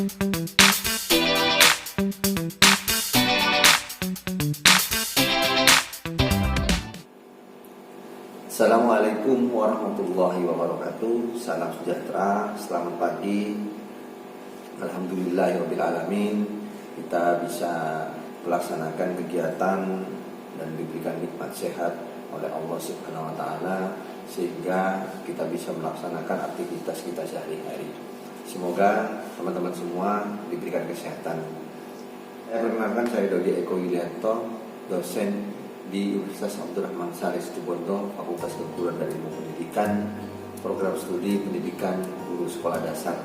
Assalamualaikum warahmatullahi wabarakatuh. Salam sejahtera, selamat pagi. Alhamdulillahirrabbilalamin. Kita bisa melaksanakan kegiatan dan diberikan nikmat sehat oleh Allah Subhanahu wa Ta'ala, sehingga kita bisa melaksanakan aktivitas kita sehari-hari. Semoga teman-teman semua diberikan kesehatan. Saya perkenalkan, saya Dodi Eko Yulianto, dosen di Universitas Abdurrahman Saleh Situbondo, Fakultas Keguruan dan Ilmu Pendidikan, Program Studi Pendidikan Guru Sekolah Dasar.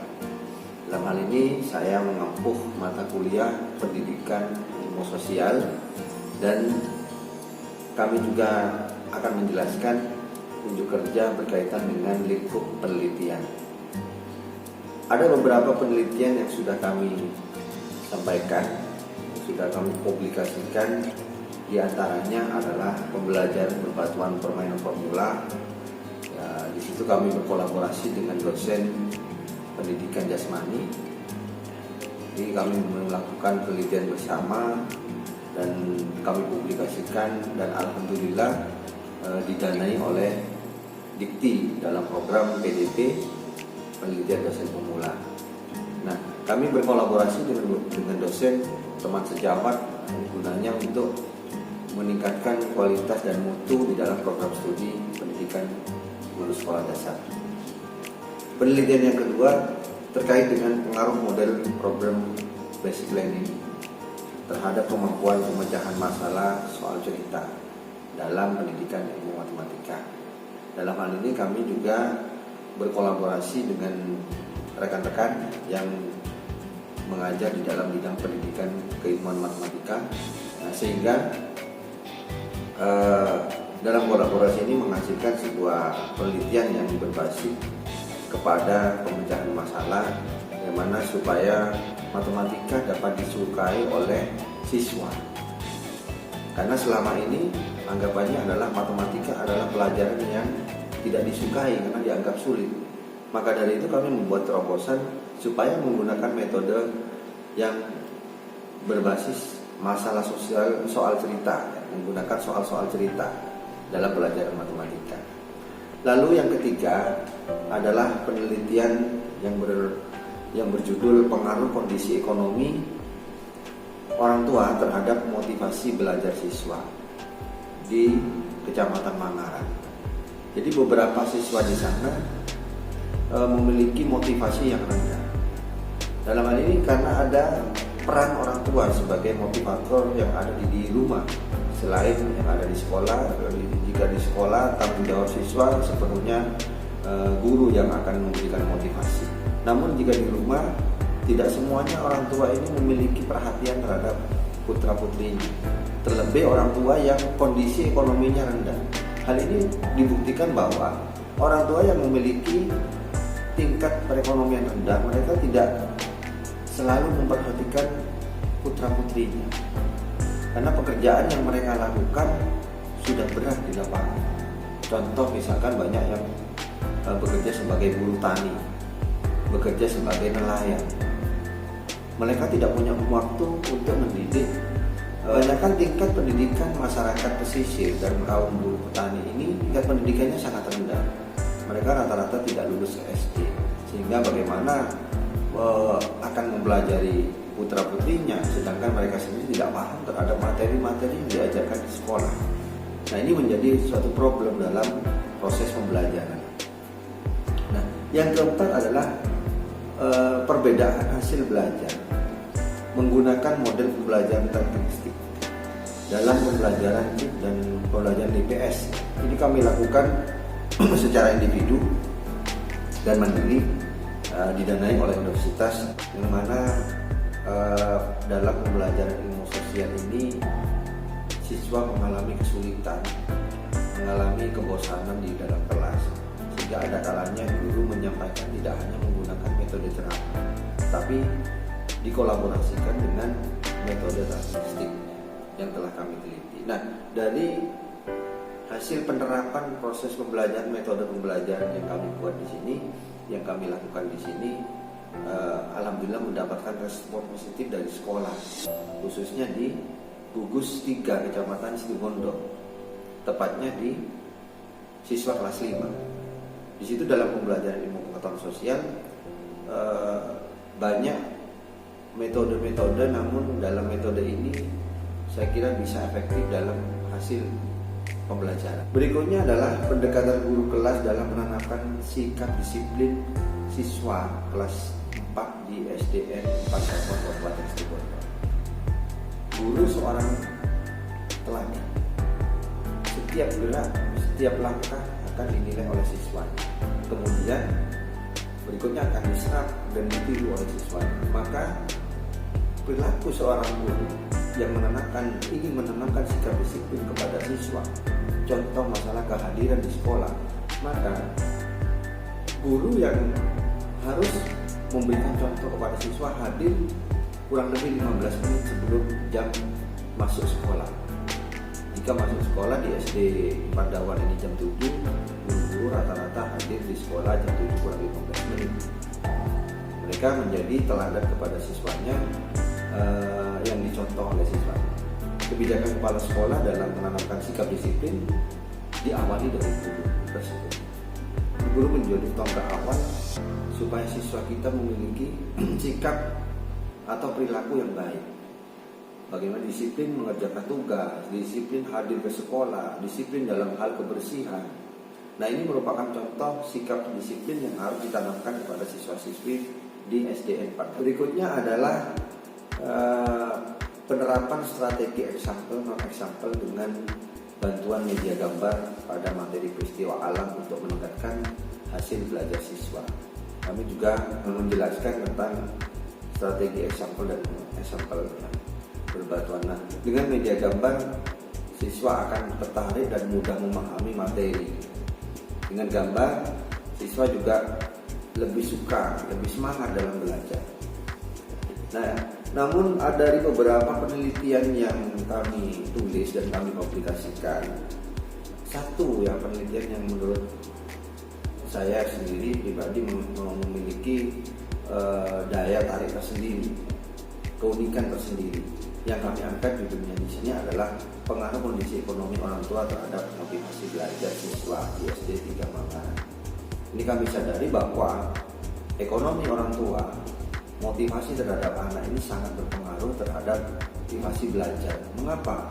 Dalam hal ini saya mengampuh mata kuliah Pendidikan Ilmu Sosial, dan kami juga akan menjelaskan unjuk kerja berkaitan dengan lingkup penelitian. Ada beberapa penelitian yang sudah kami sampaikan, sudah kami publikasikan. Di antaranya adalah pembelajaran berbatuan permainan formula. Ya, di situ kami berkolaborasi dengan dosen pendidikan jasmani. Jadi kami melakukan penelitian bersama dan kami publikasikan, dan alhamdulillah didanai oleh Dikti dalam program PDP penelitian dosen pemula. Nah, kami berkolaborasi dengan dosen teman sejawat, gunanya untuk meningkatkan kualitas dan mutu di dalam program studi pendidikan guru sekolah dasar. Penelitian yang kedua terkait dengan pengaruh model program basic learning terhadap kemampuan pemecahan masalah soal cerita dalam pendidikan ilmu matematika. Dalam hal ini kami juga berkolaborasi dengan rekan-rekan yang mengajar di dalam bidang pendidikan keilmuan matematika, sehingga dalam kolaborasi ini menghasilkan sebuah penelitian yang berbasis kepada pemecahan masalah, bagaimana supaya matematika dapat disukai oleh siswa. Karena selama ini anggapannya adalah matematika adalah pelajaran yang tidak disukai karena dianggap sulit. Maka dari itu kami membuat terobosan supaya menggunakan metode yang berbasis masalah sosial, soal cerita, menggunakan soal-soal cerita dalam pelajaran matematika. Lalu yang ketiga adalah penelitian yang berjudul pengaruh kondisi ekonomi orang tua terhadap motivasi belajar siswa di Kecamatan Mangaran. Jadi beberapa siswa di sana memiliki motivasi yang rendah. Dalam hal ini karena ada peran orang tua sebagai motivator yang ada di rumah, selain yang ada di sekolah. Jika di sekolah, tanggung jawab siswa sepenuhnya guru yang akan memberikan motivasi. Namun jika di rumah, tidak semuanya orang tua ini memiliki perhatian terhadap putra putrinya, terlebih orang tua yang kondisi ekonominya rendah. Hal ini dibuktikan bahwa orang tua yang memiliki tingkat perekonomian rendah, mereka tidak selalu memperhatikan putra-putrinya, karena pekerjaan yang mereka lakukan sudah berat di lapangan. Contoh misalkan banyak yang bekerja sebagai buruh tani, bekerja sebagai nelayan. Mereka tidak punya waktu untuk mendidik. Kebanyakan tingkat pendidikan masyarakat pesisir dan kaum buruh petani ini tingkat pendidikannya sangat rendah. Mereka rata-rata tidak lulus SD, sehingga bagaimana akan mempelajari putra putrinya, sedangkan mereka sendiri tidak paham terhadap materi-materi yang diajarkan di sekolah. Nah, ini menjadi suatu problem dalam proses pembelajaran. Nah, yang keempat adalah perbedaan hasil belajar menggunakan model pembelajaran tertulistik dalam pembelajaran dan pembelajaran IPS. Ini kami lakukan secara individu dan mandiri, didanai oleh universitas, yang mana dalam pembelajaran ilmu sosial ini siswa mengalami kesulitan, mengalami kebosanan di dalam kelas, sehingga ada kalanya guru menyampaikan tidak hanya menggunakan metode terapi, tapi dikolaborasikan dengan metode statistik yang telah kami teliti. Nah, dari hasil penerapan proses pembelajaran, metode pembelajaran yang kami buat di sini, yang kami lakukan di sini, alhamdulillah mendapatkan respon positif dari sekolah, khususnya di Gugus 3 Kecamatan Situbondo, tepatnya di siswa kelas 5. Di situ dalam pembelajaran ilmu pengetahuan sosial banyak metode-metode, namun dalam metode ini saya kira bisa efektif dalam hasil pembelajaran. Berikutnya adalah pendekatan guru kelas dalam menanamkan sikap disiplin siswa kelas 4 di SDN 4 Kabupaten Situbondo. Guru seorang teladan. Setiap gerak, setiap langkah akan dinilai oleh siswanya. Kemudian berikutnya akan diserap dan ditiru oleh siswanya. Maka perilaku seorang guru yang ingin menanamkan sikap disiplin kepada siswa, contoh masalah kehadiran di sekolah, maka guru yang harus memberikan contoh kepada siswa hadir kurang lebih 15 menit sebelum jam masuk sekolah. Jika masuk sekolah di SD Pandawan ini jam 7, guru-guru rata-rata hadir di sekolah jam 7 kurang 15 menit. Mereka menjadi teladan kepada siswanya yang dicontoh oleh siswanya. Kebijakan kepala sekolah dalam menanamkan sikap disiplin diawali dari guru tersebut. Guru menjadi tonggak awal supaya siswa kita memiliki sikap atau perilaku yang baik. Bagaimana disiplin mengerjakan tugas, disiplin hadir ke sekolah, disiplin dalam hal kebersihan. Nah, ini merupakan contoh sikap disiplin yang harus ditanamkan kepada siswa-siswi di SDN 4. Berikutnya adalah penerapan strategi example non-example dengan bantuan media gambar pada materi peristiwa alam untuk meningkatkan hasil belajar siswa. Kami juga menjelaskan tentang strategi example dan example berbatuan. Nah, dengan media gambar, siswa akan tertarik dan mudah memahami materi. Dengan gambar, siswa juga lebih suka, lebih semangat dalam belajar. Nah, namun dari beberapa penelitian yang kami tulis dan kami publikasikan, satu yang penelitian yang menurut saya sendiri pribadi memiliki daya tarik tersendiri, keunikan tersendiri. Yang kami angkat di dunia di sini adalah pengaruh kondisi ekonomi orang tua terhadap motivasi belajar siswa di SD 3 Manggaran. Ini kami sadari bahwa ekonomi orang tua, motivasi terhadap anak ini sangat berpengaruh terhadap motivasi belajar. Mengapa?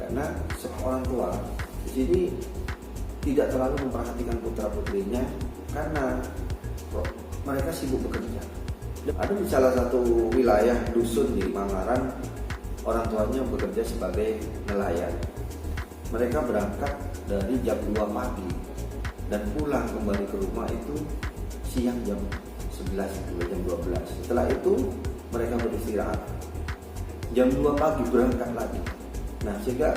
Karena seorang tua di sini tidak terlalu memperhatikan putra-putrinya karena mereka sibuk bekerja. Ada di salah satu wilayah dusun di Manggaran, orang tuanya bekerja sebagai nelayan. Mereka berangkat dari jam 2 pagi dan pulang kembali ke rumah itu siang jam 11 hingga jam 12. Setelah itu mereka beristirahat. Jam 2 pagi berangkat lagi. Nah, sehingga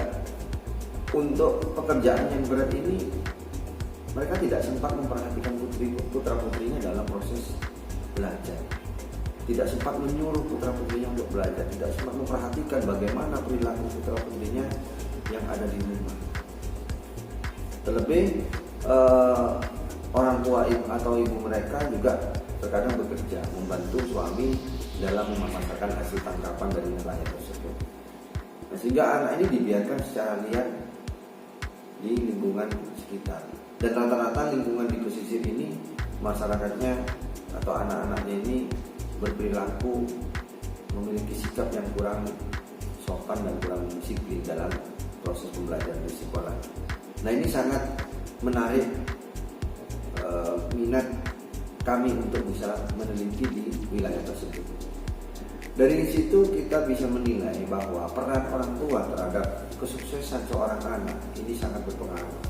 untuk pekerjaan yang berat ini mereka tidak sempat memperhatikan putra-putrinya dalam proses belajar. Tidak sempat menyuruh putra-putrinya untuk belajar, tidak sempat memperhatikan bagaimana perilaku putra-putrinya yang ada di rumah. Terlebih orang tua atau ibu mereka juga terkadang bekerja membantu suami dalam memasarkan hasil tangkapan dari nelayan tersebut. Nah, sehingga anak ini dibiarkan secara liar di lingkungan sekitar. Dan rata-rata lingkungan di pesisir ini masyarakatnya atau anak-anaknya ini berperilaku memiliki sikap yang kurang sopan dan kurang disiplin dalam proses pembelajaran di sekolah. Nah, ini sangat menarik minat kami untuk bisa meneliti di wilayah tersebut. Dari situ kita bisa menilai bahwa peran orang tua terhadap kesuksesan seorang anak ini sangat berpengaruh,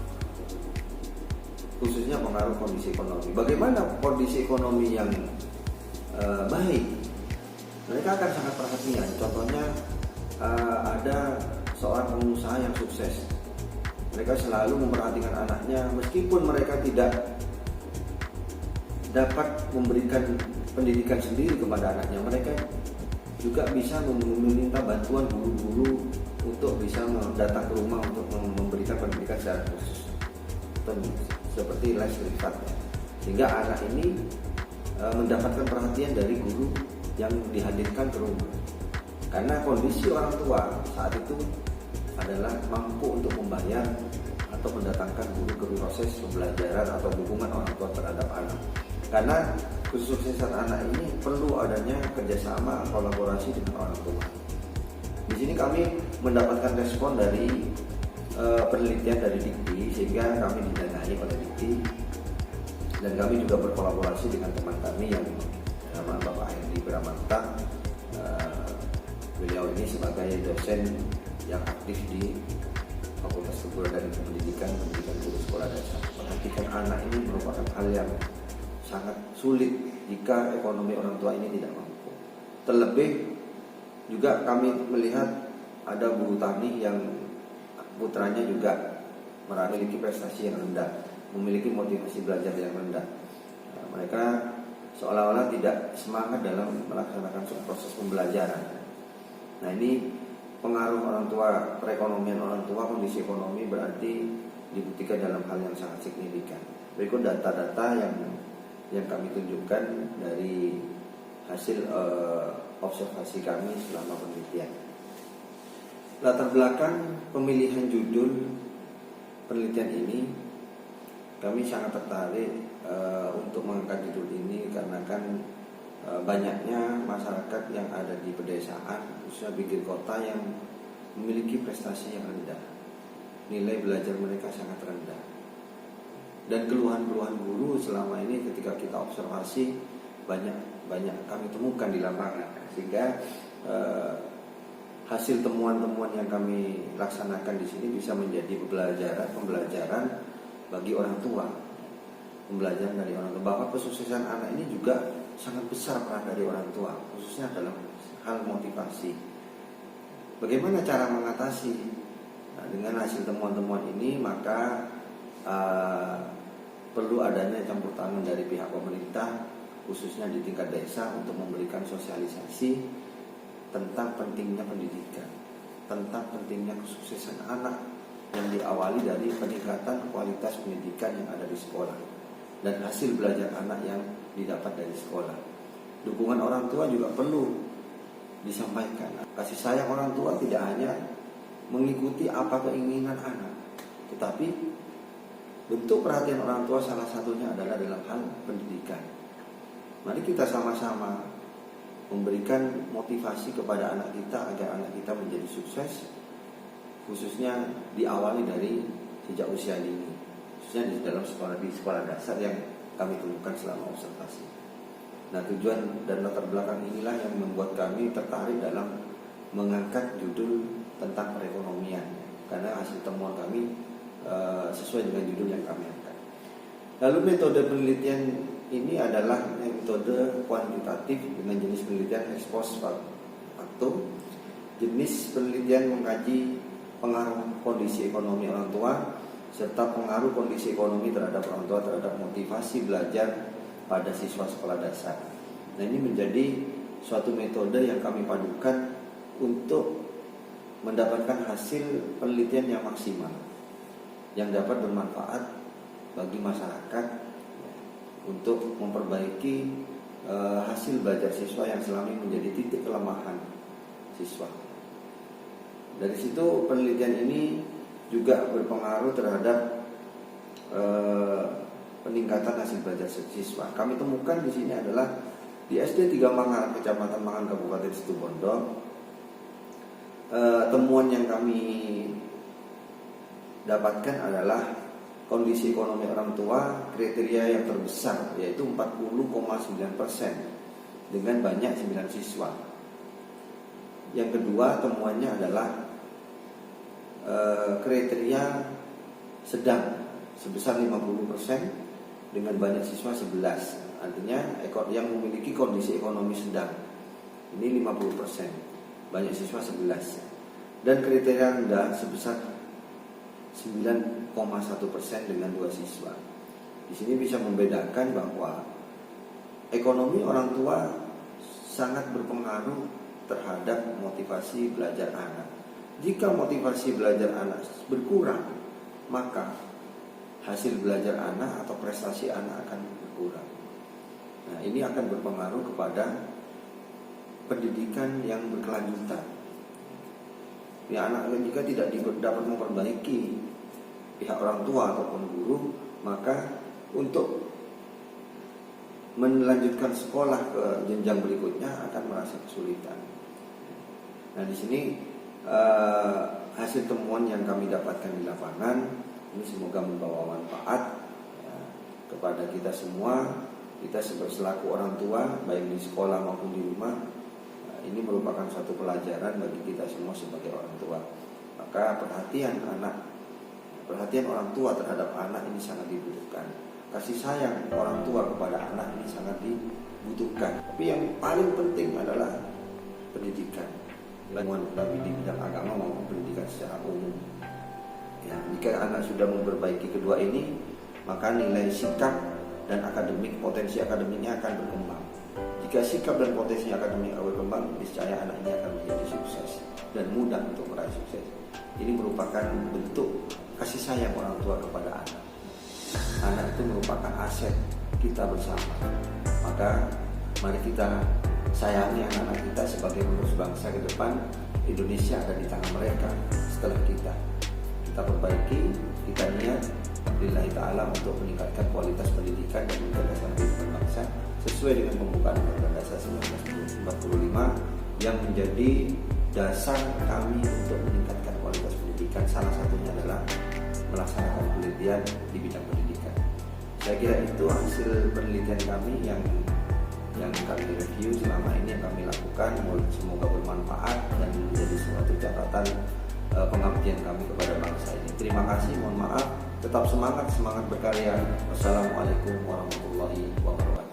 khususnya pengaruh kondisi ekonomi. Bagaimana kondisi ekonomi yang baik, mereka akan sangat perhatian. Contohnya ada seorang pengusaha yang sukses, mereka selalu memperhatikan anaknya meskipun mereka tidak dapat memberikan pendidikan sendiri kepada anaknya. Mereka juga bisa meminta bantuan guru-guru untuk bisa datang ke rumah untuk memberikan pendidikan secara khusus, seperti les privat, sehingga anak ini mendapatkan perhatian dari guru yang dihadirkan ke rumah. Karena kondisi orang tua saat itu adalah mampu untuk membayar atau mendatangkan guru ke proses pembelajaran atau dukungan orang tua terhadap anak. Karena kesuksesan anak ini perlu adanya kerjasama kolaborasi dengan orang tua. Di sini kami mendapatkan respon dari penelitian dari Dikti, sehingga kami didanai oleh Dikti, dan kami juga berkolaborasi dengan teman kami yang nama Bapak Henry Bramanta. Beliau ini sebagai dosen yang aktif di Fakultas Keguruan dan Pendidikan Guru Sekolah Dasar. Perhatikan anak ini merupakan hal yang sangat sulit jika ekonomi orang tua ini tidak mampu. Terlebih juga kami melihat ada buruh tani yang putranya juga memiliki prestasi yang rendah, memiliki motivasi belajar yang rendah. Mereka seolah-olah tidak semangat dalam melaksanakan proses pembelajaran. Nah, ini pengaruh orang tua, perekonomian orang tua, kondisi ekonomi berarti dibuktikan dalam hal yang sangat signifikan. Berikut data-data yang kami tunjukkan dari hasil observasi kami selama penelitian. Latar belakang pemilihan judul penelitian ini, kami sangat tertarik untuk mengangkat judul ini karena kan banyaknya masyarakat yang ada di pedesaan, khususnya pinggir kota, yang memiliki prestasi yang rendah. Nilai belajar mereka sangat rendah. Dan keluhan-keluhan guru selama ini ketika kita observasi banyak kami temukan di lapangan. Sehingga hasil temuan-temuan yang kami laksanakan di sini bisa menjadi pembelajaran bagi orang tua. Pembelajaran dari orang tua, bahwa kesuksesan anak ini juga sangat besar peran dari orang tua, khususnya dalam hal motivasi. Bagaimana cara mengatasi? Nah, dengan hasil temuan-temuan ini, maka perlu adanya campur tangan dari pihak pemerintah, khususnya di tingkat desa, untuk memberikan sosialisasi tentang pentingnya pendidikan, tentang pentingnya kesuksesan anak yang diawali dari peningkatan kualitas pendidikan yang ada di sekolah dan hasil belajar anak yang didapat dari sekolah. Dukungan orang tua juga perlu disampaikan. Kasih sayang orang tua tidak hanya mengikuti apa keinginan anak, tetapi bentuk perhatian orang tua salah satunya adalah dalam hal pendidikan. Mari kita sama-sama memberikan motivasi kepada anak kita agar anak kita menjadi sukses, khususnya diawali dari sejak usia dini, khususnya di dalam sekolah dasar yang kami temukan selama observasi. Nah, tujuan dan latar belakang inilah yang membuat kami tertarik dalam mengangkat judul tentang perekonomian, karena hasil temuan kami sesuai dengan judul yang kami angkat. Lalu metode penelitian ini adalah metode kuantitatif dengan jenis penelitian ex post facto. Jenis penelitian mengkaji pengaruh kondisi ekonomi orang tua serta pengaruh kondisi ekonomi terhadap orang tua terhadap motivasi belajar pada siswa sekolah dasar. Nah, ini menjadi suatu metode yang kami padukan untuk mendapatkan hasil penelitian yang maksimal, yang dapat bermanfaat bagi masyarakat untuk memperbaiki hasil belajar siswa yang selama ini menjadi titik kelemahan siswa. Dari situ penelitian ini juga berpengaruh terhadap peningkatan hasil belajar siswa. Kami temukan di sini adalah di SD 3 Mangan, Kecamatan Mangan, Kabupaten Situbondo. Temuan yang kami dapatkan adalah kondisi ekonomi orang tua kriteria yang terbesar, yaitu 40,9% dengan banyak 9 siswa. Yang kedua temuannya adalah kriteria sedang sebesar 50% dengan banyak siswa 11. Artinya yang memiliki kondisi ekonomi sedang ini 50%, banyak siswa 11. Dan kriteria rendah sebesar 9,1% dengan 2 siswa. Di sini bisa membedakan bahwa ekonomi orang tua sangat berpengaruh terhadap motivasi belajar anak. Jika motivasi belajar anak berkurang, maka hasil belajar anak atau prestasi anak akan berkurang. Nah, ini akan berpengaruh kepada pendidikan yang berkelanjutan. Ya, anak jika tidak dapat memperbaiki pihak orang tua ataupun guru, maka untuk melanjutkan sekolah ke jenjang berikutnya akan merasa kesulitan. Nah, di sini hasil temuan yang kami dapatkan di lapangan ini semoga membawa manfaat ya, kepada kita semua. Kita selaku orang tua baik di sekolah maupun di rumah, ini merupakan suatu pelajaran bagi kita semua sebagai orang tua. Maka perhatian orang tua terhadap anak ini sangat dibutuhkan. Kasih sayang orang tua kepada anak ini sangat dibutuhkan. Tapi yang paling penting adalah pendidikan. Ilmuwan kami di bidang agama maupun pendidikan secara umum. Ya, jika anak sudah memperbaiki kedua ini, maka nilai sikap dan akademik, potensi akademiknya akan berkembang. Jika sikap dan potensi akademik berkembang, niscaya anak ini akan menjadi sukses dan mudah untuk meraih sukses. Ini merupakan bentuk kasih sayang orang tua kepada anak. Anak itu merupakan aset kita bersama. Maka mari kita sayangi anak-anak kita sebagai penerus bangsa ke depan. Indonesia ada di tangan mereka setelah kita. Kita perbaiki, kita niat lillahi ta'ala untuk meningkatkan kualitas pendidikan dan mencerdaskan kehidupan bangsa sesuai dengan pembukaan Undang-Undang Dasar 1945 yang menjadi dasar kami untuk meningkatkan kualitas pendidikan. Salah satunya adalah melaksanakan penelitian di bidang pendidikan. Saya kira itu hasil penelitian kami yang kami review selama ini yang kami lakukan. Semoga bermanfaat dan menjadi suatu catatan pengabdian kami kepada bangsa ini. Terima kasih, mohon maaf. Tetap semangat berkarya. Wassalamualaikum warahmatullahi wabarakatuh.